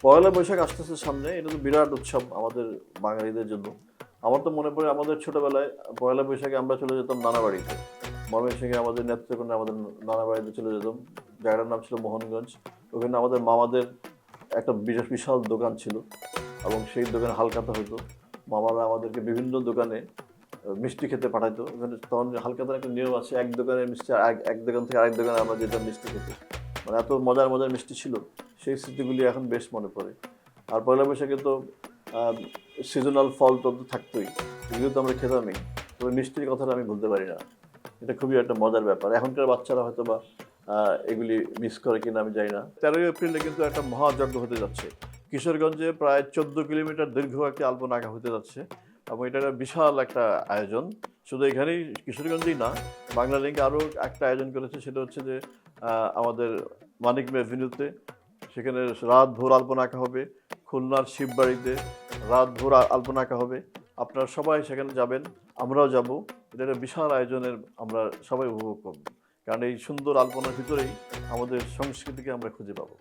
পয়লা বৈশাখ আসতেছে সামনে, এটা তো বিরাট উৎসব আমাদের বাঙালিদের জন্য। আমার তো মনে পড়ে আমাদের ছোটবেলায় পয়লা বৈশাখে আমরা চলে যেতাম নানা বাড়িতে। ময়মনসিংহে আমাদের নেত্রকোনায় আমাদের নানা বাড়িতে চলে যেতাম। জায়গাটার নাম ছিল মোহনগঞ্জ। ওখানে আমাদের মামাদের একটা বিশাল দোকান ছিল এবং সেই দোকানে হালখাতা হতো। মামারা আমাদেরকে বিভিন্ন দোকানে মিষ্টি খেতে পাঠাইতো। ওখানে তখন হালখাতার একটা নিয়ম আছে, এক দোকানের মিষ্টি এক দোকান থেকে আরেক দোকানে আমরা যেতাম মিষ্টি খেতে। মানে এত মজার মজার মিষ্টি ছিল, সেই স্মৃতিগুলি এখন বেশ মনে পড়ে। আর পয়লা বৈশাখে তো সিজনাল ফল তো থাকতোই, এগুলো তো আমরা খেতামই। তবে মিষ্টির কথাটা আমি ভুলতে পারি না, এটা খুবই একটা মজার ব্যাপার। এখনকার বাচ্চারা হয়তো বা এগুলি মিস করে কিনা আমি জানি না। 13ই এপ্রিলে কিন্তু একটা মহাযজ্ঞ হতে যাচ্ছে কিশোরগঞ্জে, প্রায় 14 কিলোমিটার দীর্ঘ একটি আল্পনাগা হতে যাচ্ছে এবং এটা একটা বিশাল একটা আয়োজন। শুধু এখানেই কিশোরগঞ্জেই না, বাংলা লিঙ্ক আরও একটা আয়োজন করেছে, সেটা হচ্ছে যে আমাদের মানিক মে এভিনিউতে, সেখানে রাত ভোর আল্পনা আঁকা হবে। খুলনার শিববাড়িতে রাত ভোর আল্পনা আঁকা হবে। আপনারা সবাই সেখানে যাবেন, আমরাও যাব। এটা একটা বিশাল আয়োজনের আমরা সবাই উপভোগ করব, কারণ এই সুন্দর আল্পনার ভিতরেই আমাদের সংস্কৃতিকে আমরা খুঁজে পাবো।